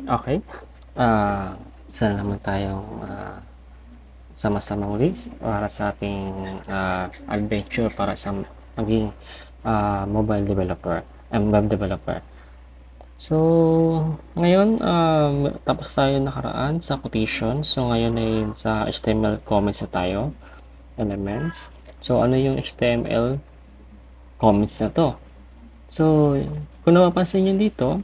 Okay. Ah, Isa na naman tayong sama-sama muli para sa ating adventure para sa maging mobile developer and web developer. So, ngayon, tapos tayo nakaraan sa quotation. So, ngayon ay sa HTML comments na tayo, elements. So, ano yung HTML comments na to? So, kung napapansin nyo dito,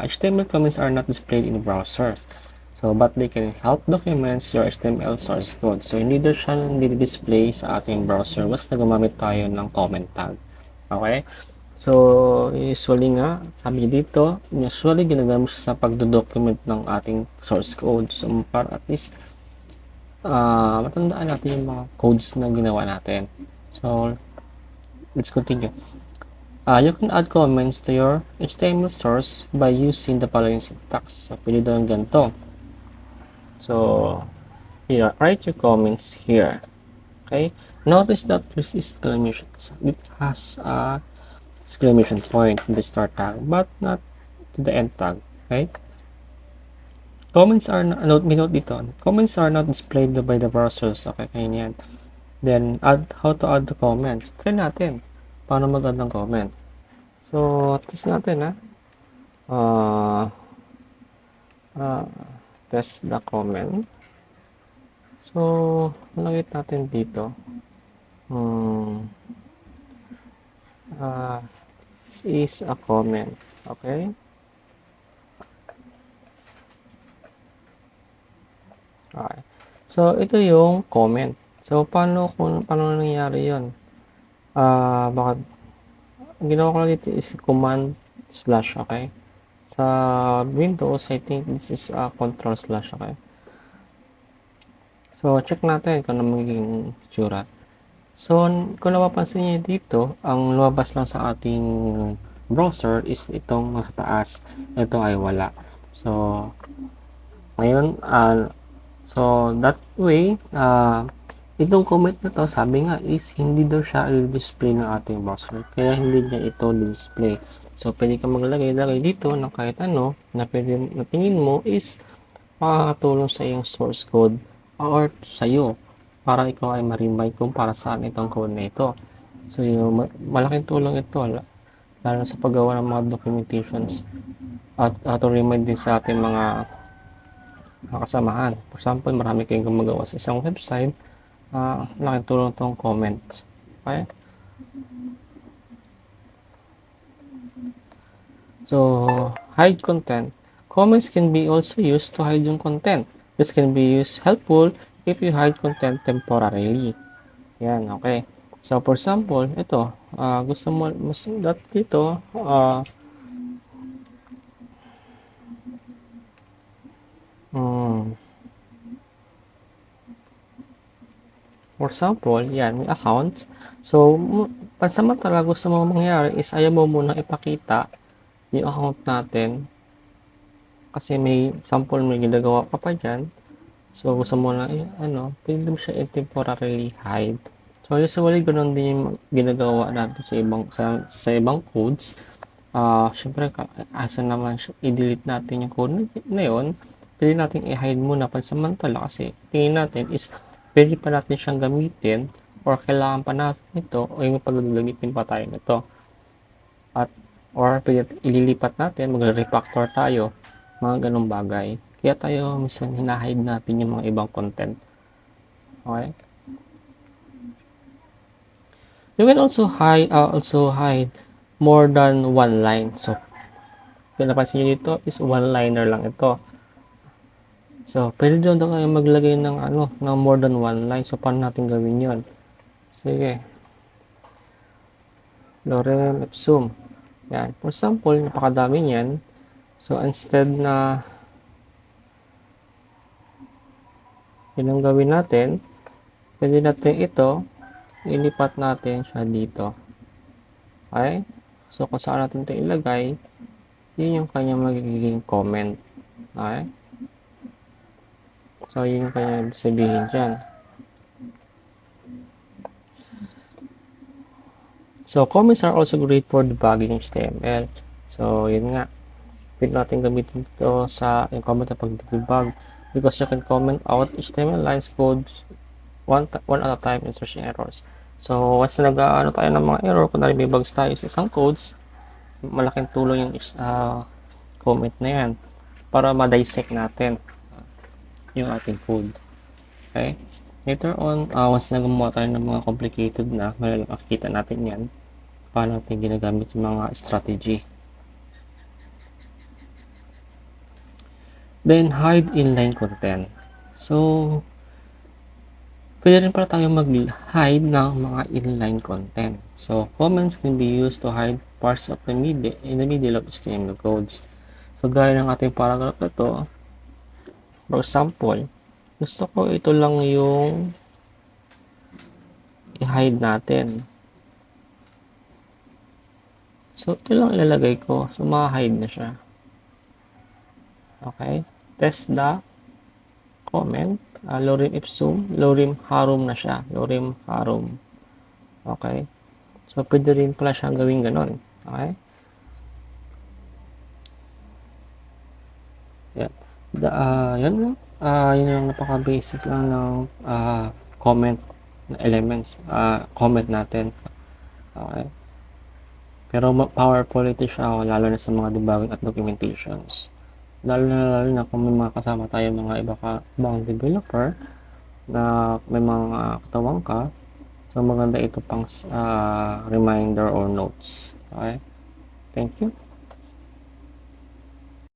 HTML comments are not displayed in browsers. So, but they can help documents your HTML source code. So, hindi daw siya display sa ating browser basta gumamit tayo ng comment tag. Okay? So, usually nga, sabi dito, usually ginagamit siya sa pagdodocument ng ating source code. So, para at least matandaan natin yung mga codes na ginawa natin. So, let's continue. You can add comments to your HTML source by using the following syntax. So, pwede doon ganito. So, here, write your comments here. Okay? Notice that this exclamation, it has a exclamation point in the start tag, but not to the end tag. Okay? Comments are not, note dito. Comments are not displayed by the browsers. Okay, kaya yan. Then, how to add the comments. Try natin. Paano mag-add ng comment. So, test natin ha. Test the comment. So, malagay natin dito. This is a comment. Okay? Okay. So, ito yung comment. So, paano nangyayari yun? Bakit? Ang ginawa ko lang dito is command slash, okay? Sa Windows, I think this is a control slash, okay? So, check natin kung ano magiging tsura. So, kung napapansin niyo dito, ang lumabas lang sa ating browser is itong nasa taas. Ito ay wala. So, ngayon, that way, itong comment na to, sabi nga is hindi daw siya i-display ng ating browser. Kaya hindi niya ito display. So, pwede ka maglagay dito ng kahit ano na pwede na tingin mo is makakatulong sa iyong source code or sa iyo para ikaw ay ma-remind kung para saan itong code na ito. So, yung malaking tulong ito lalo sa paggawa ng mga documentations at to remind din sa ating mga kasamahan. For example, marami kayong gumagawa sa isang website, malaking tulong itong comments. Okay? So, hide content. Comments can be also used to hide yung content. This can be used helpful if you hide content temporarily. Yan, okay. So, for example, ito, gusto mo, dito, for example, yan, may account. So, pansamantala gusto mo mangyari is ayaw mo muna ipakita yung account natin kasi may sample may ginagawa ka pa dyan. So, gusto mo na, pwede mo siya temporarily hide. So, usually, ganun din yung ginagawa natin sa ibang codes. Syempre, asa naman i-delete natin yung code na yun, pwede natin i-hide muna pansamantala kasi tingin natin is pwede pa natin siyang gamitin or kailangan pa natin ito o yung paggagamitin pa tayo nito. Or pwede ililipat natin, magre-refactor tayo, mga ganong bagay. Kaya tayo minsan hinahide natin yung mga ibang content. Okay? You can also hide more than one line. So, kung napansin nyo dito is one-liner lang ito. So, pwede doon kayo maglagay ng ng more than one line. So, paano natin gawin yon? Sige. Lorem ipsum. Yan. For example, napakadami niyan. So, instead na yun ang gawin natin, pwede natin ito, ilipat natin siya dito. Okay? So, kung saan natin ito ilagay, yun yung kanyang magiging comment. Okay? So, yun yung kanyang sabihin dyan. So, comments are also great for debugging HTML. So, yun nga. pwede natin gamitin dito sa yung comment na pag-debug because you can comment out HTML lines codes one at a time in searching errors. So, once na nag-ano tayo ng mga error, kung may bugs tayo sa isang codes, malaking tulong yung comment na yan para ma-dissect natin yung ating code. Okay? Later on, once na gumawa tayo ng mga complicated na, makikita natin yan, paano natin ginagamit yung mga strategy. Then, hide inline content. So, pwede rin pala tayo mag-hide ng mga inline content. So, comments can be used to hide parts of the middle in the middle of HTML codes. So, gaya ng ating paragraph na to, for example, gusto ko ito lang yung i-hide natin. So, ito lang ilalagay ko. So, ma-hide na siya. Okay? Test the comment. Lorem ipsum. Lorem harum na siya. Lorem harum. Okay? So, pwede rin pala siyang gawin ganon. Okay? Yan. Yan lang. Yun yung napaka-basic lang ng comment elements. Comment natin. Okay? Pero powerful ito siya, lalo na sa mga debugging at documentations. Lalo na kung may mga kasama tayo mga ibang developer na may mga katawang ka. So, maganda ito pang reminder or notes. Okay? Thank you.